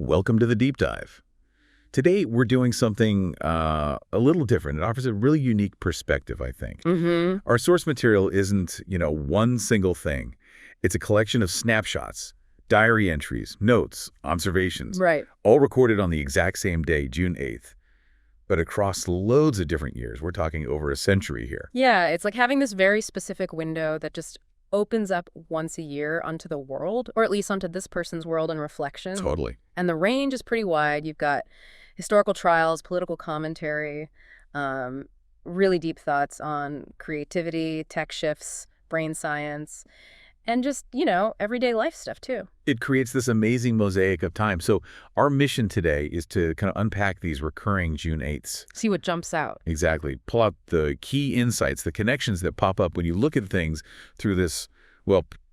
Welcome to the deep dive. Today, we're doing something a little different. It offers a really unique perspective, I think. Our source material isn't, one single thing. It's a collection of snapshots, diary entries, notes, observations, Right. all recorded on the exact same day, June 8th. But across loads of different years. We're talking over a century here. Yeah, it's like having this very specific window that just opens up once a year onto the world, or at least onto this person's world and reflection. Totally. And the range is pretty wide. You've got historical trials, political commentary, really deep thoughts on creativity, tech shifts, brain science, and just, everyday life stuff, too. It creates this amazing mosaic of time. So our mission today is to kind of unpack these recurring June 8ths. See what jumps out. Exactly. Pull out the key insights, the connections that pop up when you look at things through this,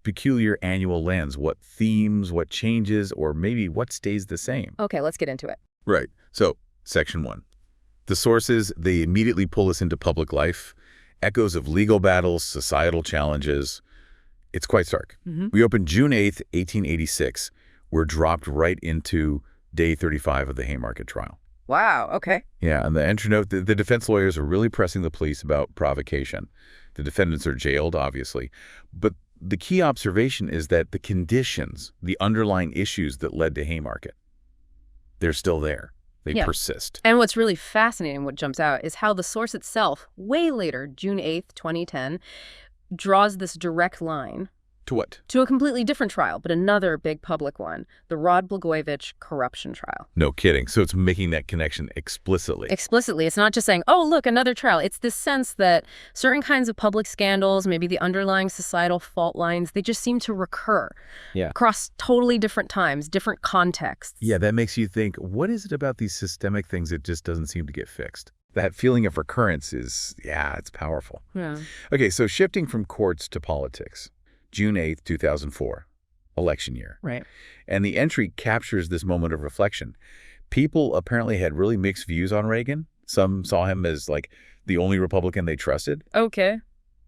peculiar annual lens. What themes, what changes, or maybe what stays the same. Okay, let's get into it. Right. So, section 1. The sources, they immediately pull us into public life. Echoes of legal battles, societal challenges. It's quite stark. We open June 8th, 1886. We're dropped right into day 35 of the Haymarket trial. Wow, okay. Yeah, and the entry note, the defense lawyers are really pressing the police about provocation. The defendants are jailed, obviously. But the key observation is that the conditions, the underlying issues that led to Haymarket, they're still there. They persist. And what's really fascinating, what jumps out, is how the source itself, way later, June 8th, 2010, draws this direct line. To what? To a completely different trial, but another big public one, the Rod Blagojevich corruption trial. No kidding. So it's making that connection explicitly. Explicitly. It's not just saying, oh, look, another trial. It's this sense that certain kinds of public scandals, maybe the underlying societal fault lines, they just seem to recur across totally different times, different contexts. Yeah, that makes you think, what is it about these systemic things that just doesn't seem to get fixed? That feeling of recurrence is, it's powerful. Yeah. Okay, so shifting from courts to politics. June 8th, 2004, election year. Right. And the entry captures this moment of reflection. People apparently had really mixed views on Reagan. Some saw him as like the only Republican they trusted. Okay.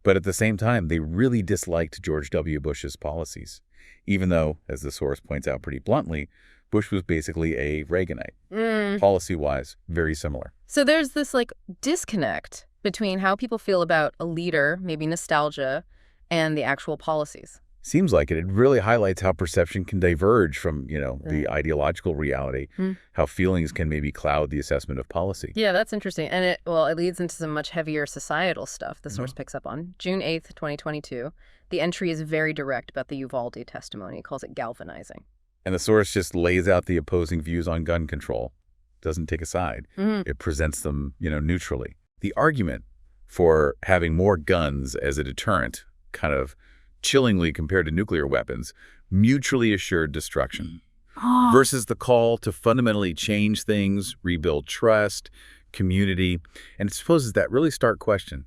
But at the same time, they really disliked George W. Bush's policies, even though, as the source points out pretty bluntly, Bush was basically a Reaganite. Policy-wise, very similar. So there's this disconnect between how people feel about a leader, maybe nostalgia, and the actual policies. Seems like it. It really highlights how perception can diverge from, the ideological reality, how feelings can maybe cloud the assessment of policy. Yeah, that's interesting. And it leads into some much heavier societal stuff the source picks up on. June 8th, 2022. The entry is very direct about the Uvalde testimony. It calls it galvanizing. And the source just lays out the opposing views on gun control. Doesn't take a side. It presents them, neutrally. The argument for having more guns as a deterrent, kind of chillingly compared to nuclear weapons, mutually assured destruction, versus the call to fundamentally change things, rebuild trust, community. And it poses that really stark question,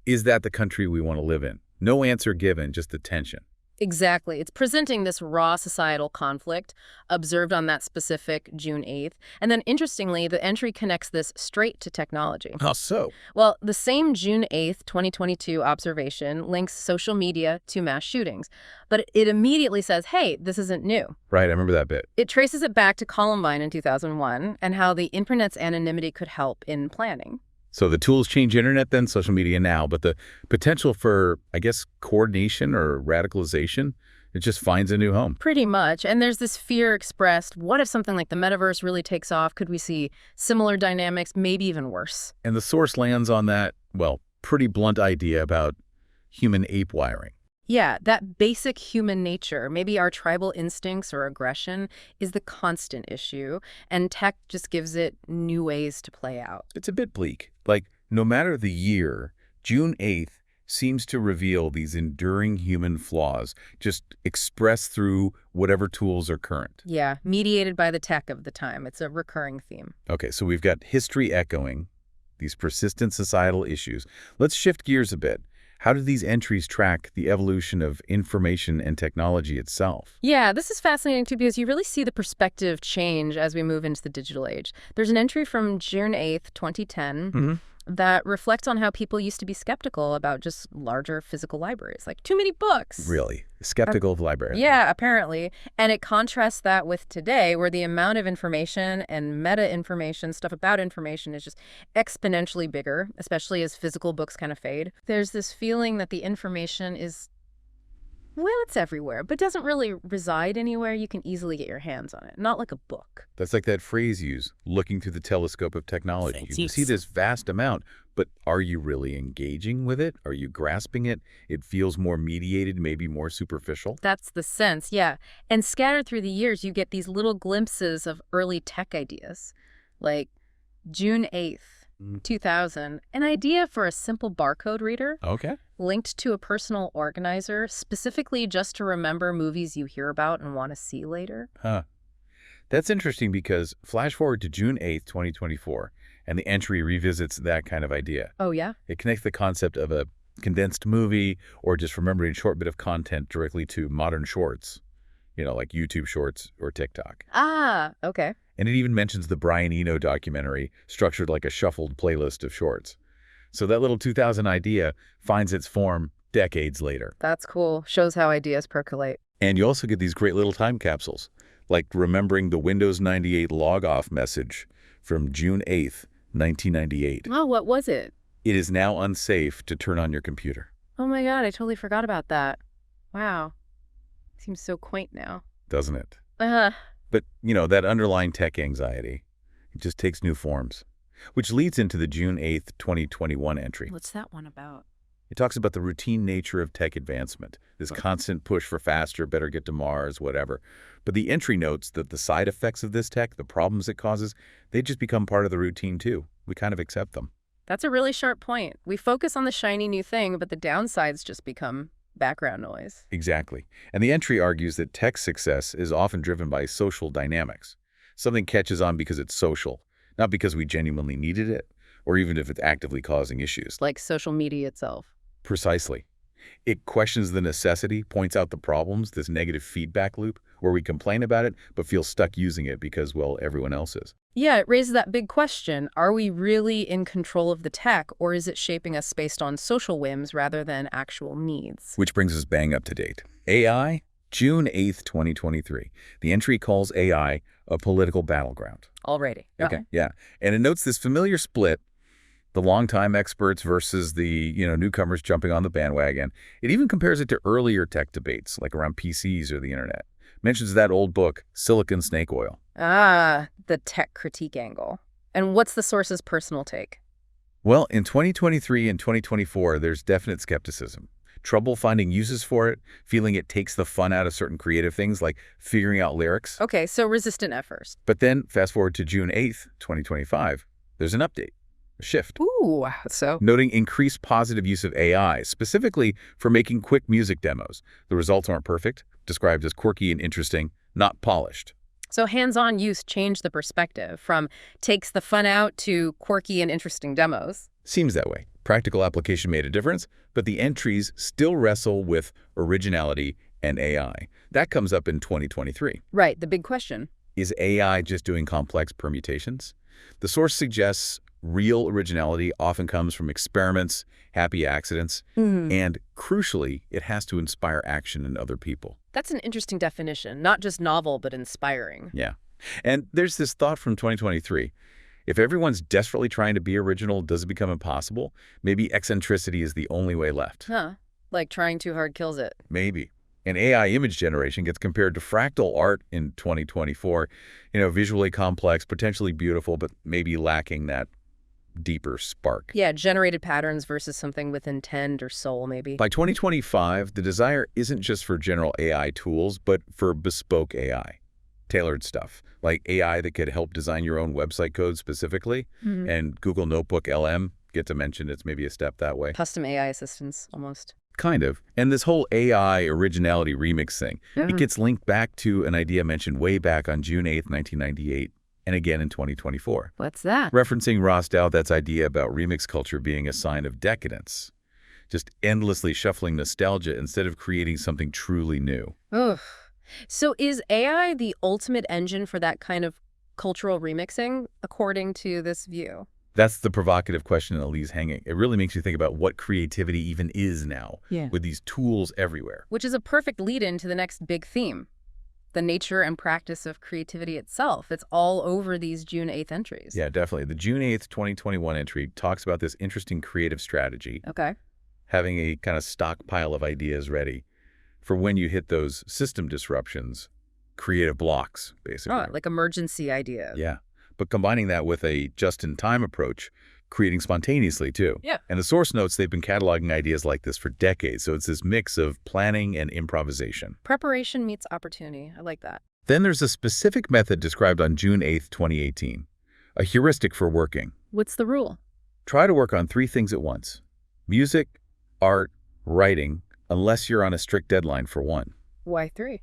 is that the country we want to live in? No answer given, just the tension. Exactly. It's presenting this raw societal conflict observed on that specific June 8th. And then, interestingly, the entry connects this straight to technology. How so? Well, the same June 8th, 2022 observation links social media to mass shootings. But it immediately says, hey, this isn't new. Right, I remember that bit. It traces it back to Columbine in 2001 and how the internet's anonymity could help in planning. So the tools change internet then, social media now, but the potential for, coordination or radicalization, it just finds a new home. Pretty much. And there's this fear expressed, what if something like the metaverse really takes off? Could we see similar dynamics, maybe even worse? And the source lands on that, pretty blunt idea about human ape wiring. Yeah, that basic human nature, maybe our tribal instincts or aggression, is the constant issue, and tech just gives it new ways to play out. It's a bit bleak. No matter the year, June 8th seems to reveal these enduring human flaws, just expressed through whatever tools are current. Yeah, mediated by the tech of the time. It's a recurring theme. Okay, so we've got history echoing these persistent societal issues. Let's shift gears a bit. How do these entries track the evolution of information and technology itself? Yeah, this is fascinating too because you really see the perspective change as we move into the digital age. There's an entry from June 8th, 2010. that reflects on how people used to be skeptical about just larger physical libraries, like too many books. Really? Skeptical of libraries. Yeah, apparently. And it contrasts that with today, where the amount of information and meta-information, stuff about information, is just exponentially bigger, especially as physical books kind of fade. There's this feeling that the information is, well, it's everywhere, but doesn't really reside anywhere you can easily get your hands on it. Not like a book. That's like that phrase you use, looking through the telescope of technology. You see this vast amount, but are you really engaging with it? Are you grasping it? It feels more mediated, maybe more superficial. That's the sense, yeah. And scattered through the years, you get these little glimpses of early tech ideas, like June 8th, 2000, an idea for a simple barcode reader. Okay. Linked to a personal organizer, specifically just to remember movies you hear about and want to see later. Huh. That's interesting because flash forward to June 8th, 2024, and the entry revisits that kind of idea. Oh, yeah? It connects the concept of a condensed movie or just remembering a short bit of content directly to modern shorts, like YouTube Shorts or TikTok. Ah, okay. And it even mentions the Brian Eno documentary, structured like a shuffled playlist of shorts. So that little 2000 idea finds its form decades later. That's cool. Shows how ideas percolate. And you also get these great little time capsules, like remembering the Windows 98 log-off message from June 8th, 1998. Oh, what was it? It is now unsafe to turn on your computer. Oh my God, I totally forgot about that. Wow. Seems so quaint now. Doesn't it? Uh, But, that underlying tech anxiety, it just takes new forms. Which leads into the June 8th, 2021 entry. What's that one about? It talks about the routine nature of tech advancement, this constant push for faster, better get to Mars, whatever. But the entry notes that the side effects of this tech, the problems it causes, they just become part of the routine too. We kind of accept them. That's a really sharp point. We focus on the shiny new thing, but the downsides just become background noise. Exactly. And the entry argues that tech success is often driven by social dynamics. Something catches on because it's social, not because we genuinely needed it, or even if it's actively causing issues. Like social media itself. Precisely. It questions the necessity, points out the problems, this negative feedback loop, where we complain about it, but feel stuck using it because, well, everyone else is. Yeah, it raises that big question. Are we really in control of the tech, or is it shaping us based on social whims rather than actual needs? Which brings us bang up to date. AI, June 8th, 2023. The entry calls AI a political battleground. Already. Okay, yeah. And it notes this familiar split, the longtime experts versus the, newcomers jumping on the bandwagon. It even compares it to earlier tech debates, like around PCs or the internet. Mentions that old book, Silicon Snake Oil. Ah, the tech critique angle. And what's the source's personal take? Well, in 2023 and 2024, there's definite skepticism. Trouble finding uses for it, feeling it takes the fun out of certain creative things like figuring out lyrics. Okay, so resistant at first. But then, fast forward to June 8th, 2025, there's an update, a shift. Ooh, so? Noting increased positive use of AI, specifically for making quick music demos. The results aren't perfect, described as quirky and interesting, not polished. So hands-on use changed the perspective from takes the fun out to quirky and interesting demos. Seems that way. Practical application made a difference, but the entries still wrestle with originality and AI. That comes up in 2023. Right, the big question. Is AI just doing complex permutations? The source suggests real originality often comes from experiments, happy accidents, and crucially, it has to inspire action in other people. That's an interesting definition, not just novel, but inspiring. Yeah. And there's this thought from 2023. If everyone's desperately trying to be original, does it become impossible? Maybe eccentricity is the only way left. Huh. Like trying too hard kills it. Maybe. And AI image generation gets compared to fractal art in 2024. Visually complex, potentially beautiful, but maybe lacking that deeper spark. Yeah, generated patterns versus something with intent or soul, maybe. By 2025, the desire isn't just for general AI tools, but for bespoke AI. Tailored stuff, like AI that could help design your own website code specifically, and Google Notebook LM, get to mention it's maybe a step that way. Custom AI assistants, almost. Kind of. And this whole AI originality remix thing, it gets linked back to an idea mentioned way back on June 8th, 1998, and again in 2024. What's that? Referencing Ross Douthat's idea about remix culture being a sign of decadence. Just endlessly shuffling nostalgia instead of creating something truly new. Ugh. So is AI the ultimate engine for that kind of cultural remixing, according to this view? That's the provocative question that leaves hanging. It really makes you think about what creativity even is now, with these tools everywhere. Which is a perfect lead-in to the next big theme, the nature and practice of creativity itself. It's all over these June 8th entries. Yeah, definitely. The June 8th, 2021 entry talks about this interesting creative strategy, Okay. having a kind of stockpile of ideas ready for when you hit those system disruptions, creative blocks, basically. Oh, like emergency ideas. Yeah. But combining that with a just-in-time approach, creating spontaneously, too. Yeah. And the source notes, they've been cataloging ideas like this for decades, so it's this mix of planning and improvisation. Preparation meets opportunity. I like that. Then there's a specific method described on June 8th, 2018, a heuristic for working. What's the rule? Try to work on 3 things at once: music, art, writing, unless you're on a strict deadline for one. Why 3?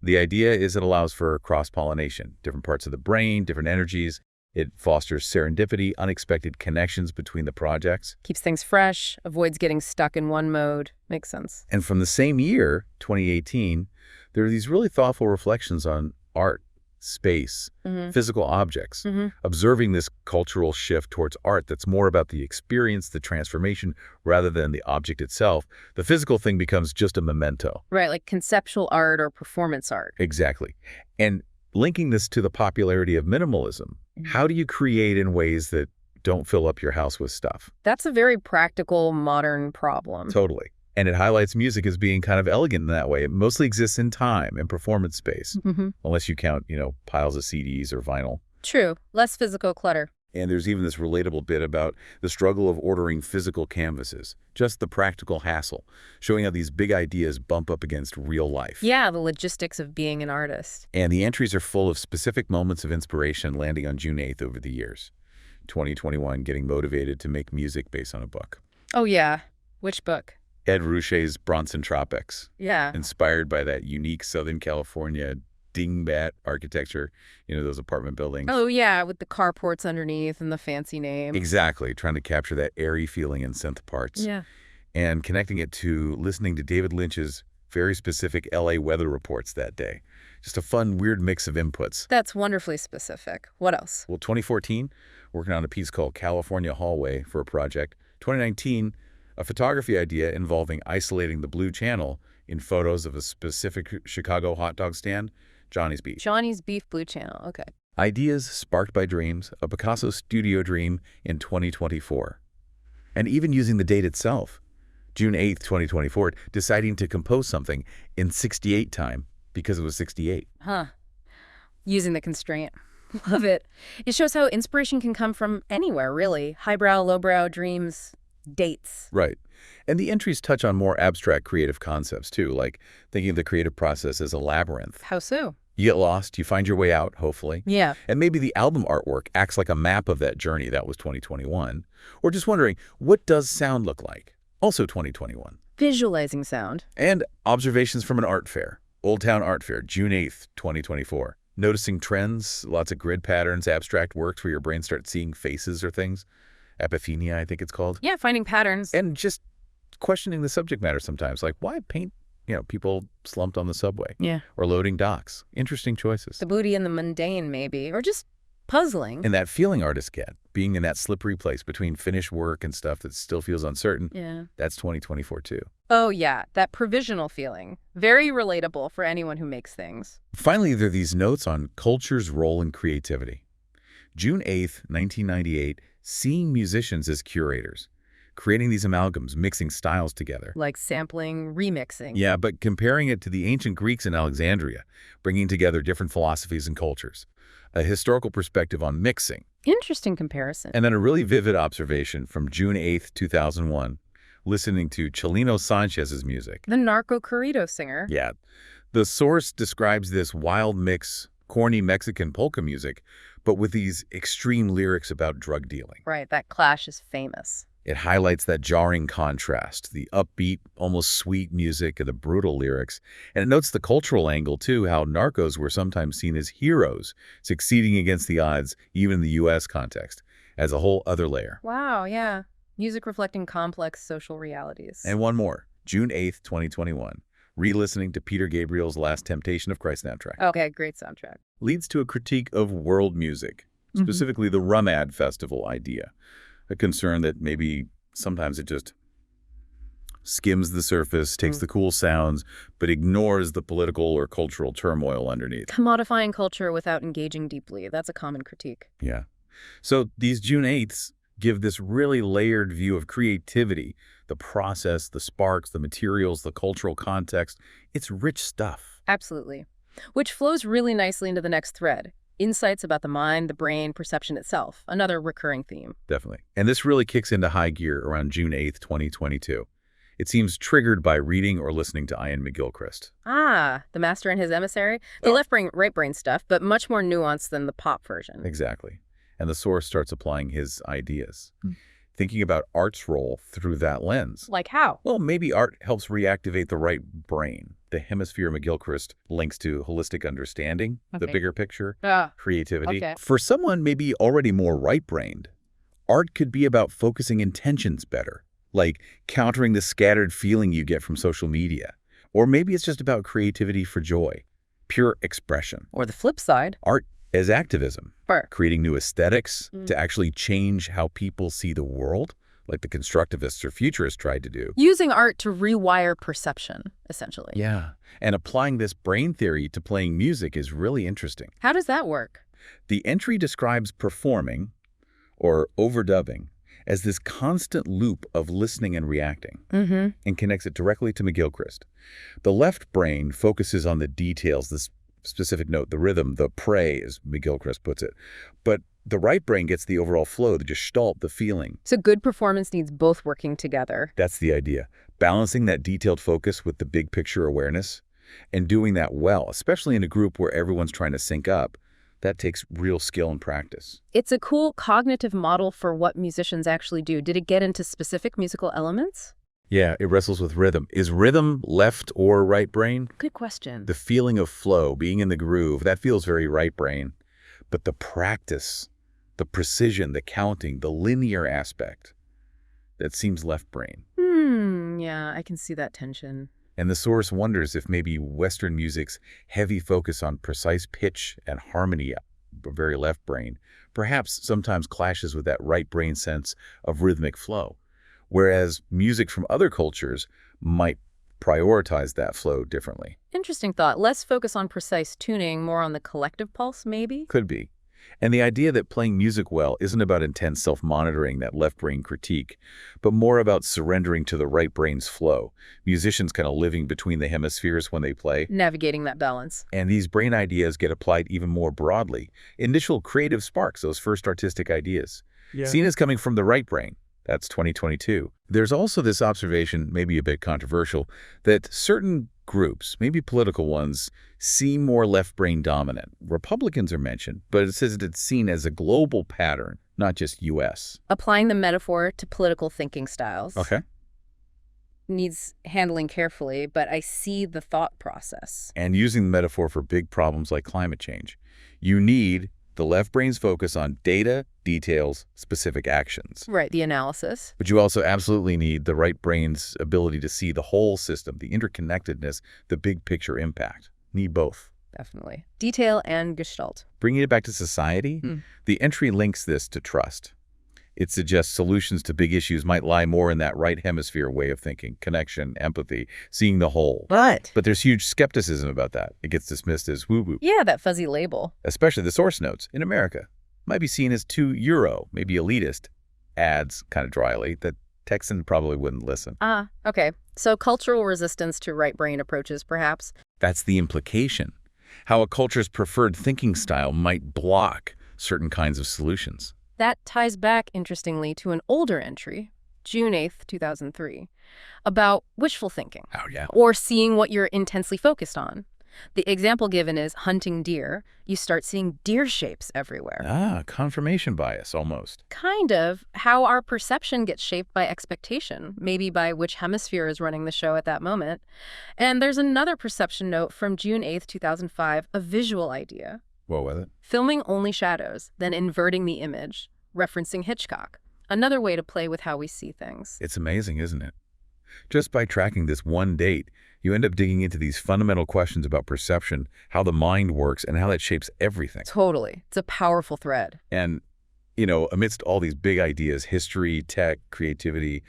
The idea is it allows for cross-pollination, different parts of the brain, different energies. It fosters serendipity, unexpected connections between the projects. Keeps things fresh, avoids getting stuck in one mode. Makes sense. And from the same year, 2018, there are these really thoughtful reflections on art, space, physical objects, observing this cultural shift towards art that's more about the experience, the transformation, rather than the object itself. The physical thing becomes just a memento. Right, like conceptual art or performance art. Exactly. And linking this to the popularity of minimalism, how do you create in ways that don't fill up your house with stuff? That's a very practical, modern problem. Totally. And it highlights music as being kind of elegant in that way. It mostly exists in time and performance space, unless you count, piles of CDs or vinyl. True. Less physical clutter. And there's even this relatable bit about the struggle of ordering physical canvases, just the practical hassle, showing how these big ideas bump up against real life. Yeah, the logistics of being an artist. And the entries are full of specific moments of inspiration landing on June 8th over the years. 2021, getting motivated to make music based on a book. Oh, yeah. Which book? Ed Ruscha's Bronson Tropics. Yeah. Inspired by that unique Southern California dingbat architecture, those apartment buildings. Oh, yeah, with the carports underneath and the fancy name. Exactly, trying to capture that airy feeling in synth parts. Yeah. And connecting it to listening to David Lynch's very specific LA weather reports that day. Just a fun, weird mix of inputs. That's wonderfully specific. What else? Well, 2014, working on a piece called California Hallway for a project. 2019, a photography idea involving isolating the Blue Channel in photos of a specific Chicago hot dog stand, Johnny's Beef. Johnny's Beef Blue Channel. Okay. Ideas sparked by dreams, a Picasso studio dream in 2024. And even using the date itself, June 8th, 2024, deciding to compose something in 68 time because it was 68. Huh. Using the constraint. Love it. It shows how inspiration can come from anywhere, really. Highbrow, lowbrow, dreams, dates. Right. And the entries touch on more abstract creative concepts, too, like thinking of the creative process as a labyrinth. How so? You get lost, you find your way out, hopefully. Yeah. And maybe the album artwork acts like a map of that journey. That was 2021. Or just wondering, what does sound look like? Also 2021. Visualizing sound. And observations from an art fair. Old Town Art Fair, June 8th, 2024. Noticing trends, lots of grid patterns, abstract works where your brain starts seeing faces or things. Epiphania, I think it's called. Yeah, finding patterns. And just questioning the subject matter sometimes, like why paint, people slumped on the subway? Yeah. Or loading docks. Interesting choices. The beauty in the mundane, maybe, or just puzzling. And that feeling artists get, being in that slippery place between finished work and stuff that still feels uncertain, Yeah. that's 2024 too. Oh, yeah, that provisional feeling. Very relatable for anyone who makes things. Finally, there are these notes on culture's role in creativity. June 8th, 1998, seeing musicians as curators, creating these amalgams, mixing styles together. Like sampling, remixing. Yeah, but comparing it to the ancient Greeks in Alexandria, bringing together different philosophies and cultures. A historical perspective on mixing. Interesting comparison. And then a really vivid observation from June 8th, 2001, listening to Chelino Sanchez's music. The narco corrido singer. Yeah. The source describes this wild mix, corny Mexican polka music, but with these extreme lyrics about drug dealing. Right, that clash is famous. It highlights that jarring contrast, the upbeat, almost sweet music and the brutal lyrics. And it notes the cultural angle, too, how narcos were sometimes seen as heroes, succeeding against the odds, even in the U.S. context, as a whole other layer. Wow, yeah. Music reflecting complex social realities. And one more, June 8th, 2021. Re-listening to Peter Gabriel's Last Temptation of Christ soundtrack. Okay, great soundtrack. Leads to a critique of world music. specifically the Rumad Festival idea, a concern that maybe sometimes it just skims the surface, takes the cool sounds, but ignores the political or cultural turmoil underneath. Commodifying culture without engaging deeply. That's a common critique. Yeah. So these June 8ths give this really layered view of creativity, the process, the sparks, the materials, the cultural context. It's rich stuff. Absolutely. Which flows really nicely into the next thread. Insights about the mind, the brain, perception itself. Another recurring theme. Definitely. And this really kicks into high gear around June 8th, 2022. It seems triggered by reading or listening to Ian McGilchrist. Ah, the master and his emissary? The left brain, right brain stuff, but much more nuanced than the pop version. Exactly. And the source starts applying his ideas, thinking about art's role through that lens. Like how? Well, maybe art helps reactivate the right brain. The hemisphere McGilchrist links to holistic understanding, the bigger picture, creativity. Okay. For someone maybe already more right-brained, art could be about focusing intentions better, like countering the scattered feeling you get from social media. Or maybe it's just about creativity for joy, pure expression. Or the flip side. Art as activism, Sure. creating new aesthetics to actually change how people see the world, like the constructivists or futurists tried to do. Using art to rewire perception, essentially. Yeah, and applying this brain theory to playing music is really interesting. How does that work? The entry describes performing, or overdubbing, as this constant loop of listening and reacting, and connects it directly to McGilchrist. The left brain focuses on the details, this specific note, the rhythm, the prey, as McGilchrist puts it. But the right brain gets the overall flow, the gestalt, the feeling. So good performance needs both working together. That's the idea. Balancing that detailed focus with the big picture awareness, and doing that well, especially in a group where everyone's trying to sync up, that takes real skill and practice. It's a cool cognitive model for what musicians actually do. Did it get into specific musical elements? Yeah, it wrestles with rhythm. Is rhythm left or right brain? Good question. The feeling of flow, being in the groove, that feels very right brain. But the practice, the precision, the counting, the linear aspect, that seems left brain. Yeah, I can see that tension. And the source wonders if maybe Western music's heavy focus on precise pitch and harmony, very left brain, perhaps sometimes clashes with that right brain sense of rhythmic flow. Whereas music from other cultures might prioritize that flow differently. Interesting thought. Less focus on precise tuning, more on the collective pulse, maybe? Could be. And the idea that playing music well isn't about intense self-monitoring, that left brain critique, but more about surrendering to the right brain's flow. Musicians kind of living between the hemispheres when they play. Navigating that balance. And these brain ideas get applied even more broadly. Initial creative sparks, those first artistic ideas. Seen as coming from the right brain. That's 2022. There's also this observation, maybe a bit controversial, that certain groups, maybe political ones, seem more left brain dominant. Republicans are mentioned, but it says it's seen as a global pattern, not just U.S. Applying the metaphor to political thinking styles. Okay. Needs handling carefully, but I see the thought process. And using the metaphor for big problems like climate change. You need the left brain's focus on data, details, specific actions. Right, the analysis. But you also absolutely need the right brain's ability to see the whole system, the interconnectedness, the big picture impact. Need both. Definitely. Detail and gestalt. Bringing it back to society, the entry links this to trust. It suggests solutions to big issues might lie more in that right hemisphere way of thinking, connection, empathy, seeing the whole. But there's huge skepticism about that. It gets dismissed as woo-woo. yeah, that fuzzy label. Especially the source notes in America. Might be seen as too Euro, maybe elitist. Adds, kind of dryly, that Texan probably wouldn't listen. Okay. So cultural resistance to right brain approaches, perhaps? That's the implication. How a culture's preferred thinking style might block certain kinds of solutions. That ties back, interestingly, to an older entry, June 8th, 2003, about wishful thinking. Oh, yeah. Or seeing what you're intensely focused on. The example given is hunting deer. You start seeing deer shapes everywhere. Confirmation bias, almost. Kind of how our perception gets shaped by expectation, maybe by which hemisphere is running the show at that moment. And there's another perception note from June 8th, 2005, a visual idea. What was it? Filming only shadows, then inverting the image, referencing Hitchcock. Another way to play with how we see things. It's amazing, isn't it? Just by tracking this one date, you end up digging into these fundamental questions about perception, how the mind works, and how that shapes everything. Totally. It's a powerful thread. And, amidst all these big ideas, history, tech, creativity,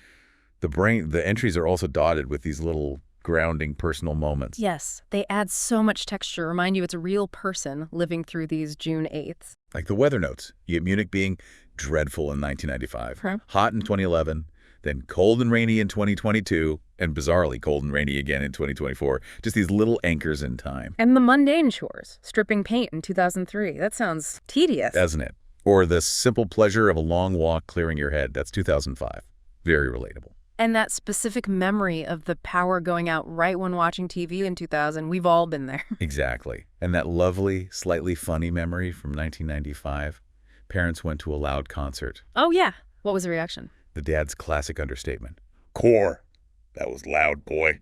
the entries are also dotted with these little grounding personal moments. Yes, they add so much texture, remind you it's a real person living through these June 8th. Like the weather notes. You get Munich being dreadful in 1995, Huh? hot in 2011, then cold and rainy in 2022, and bizarrely cold and rainy again in 2024. Just these little anchors in time. And the mundane chores, stripping paint in 2003. That sounds tedious. Doesn't it? Or the simple pleasure of a long walk clearing your head. That's 2005. Very relatable. And that specific memory of the power going out right when watching TV in 2000, we've all been there. Exactly. And that lovely, slightly funny memory from 1995. Parents went to a loud concert. Oh, yeah. What was the reaction? The dad's classic understatement. Core. That was loud, boy.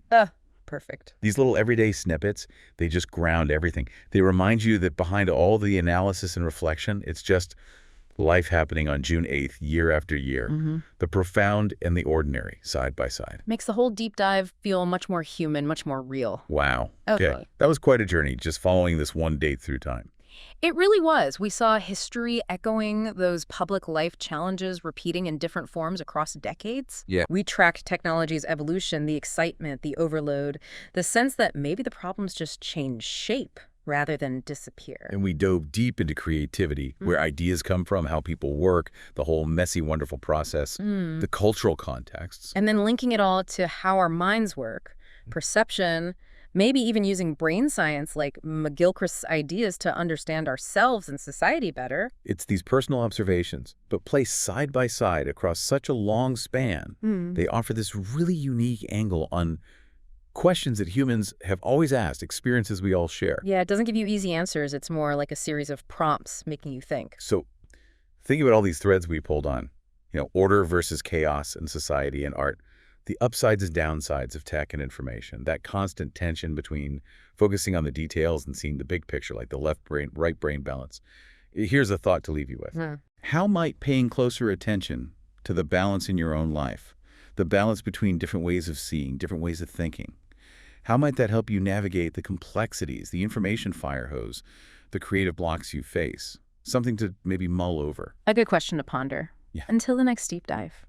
Perfect. These little everyday snippets, they just ground everything. They remind you that behind all the analysis and reflection, it's just life happening on June 8th, year after year. The profound and the ordinary, side by side. Makes the whole deep dive feel much more human, much more real. Wow. Okay. That was quite a journey, just following this one date through time. It really was. We saw history echoing those public life challenges repeating in different forms across decades. Yeah. We tracked technology's evolution, the excitement, the overload, the sense that maybe the problems just change shape rather than disappear. And we dove deep into creativity, where ideas come from, how people work, the whole messy, wonderful process, the cultural contexts. And then linking it all to how our minds work, perception, maybe even using brain science like McGilchrist's ideas to understand ourselves and society better. It's these personal observations, but placed side by side across such a long span, they offer this really unique angle on questions that humans have always asked, experiences we all share. Yeah, it doesn't give you easy answers. It's more like a series of prompts making you think. So think about all these threads we pulled on, order versus chaos in society and art, the upsides and downsides of tech and information, that constant tension between focusing on the details and seeing the big picture, like the left brain, right brain balance. Here's a thought to leave you with. How might paying closer attention to the balance in your own life, the balance between different ways of seeing, different ways of thinking, how might that help you navigate the complexities, the information fire hose, the creative blocks you face? Something to maybe mull over. A good question to ponder. Yeah. Until the next deep dive.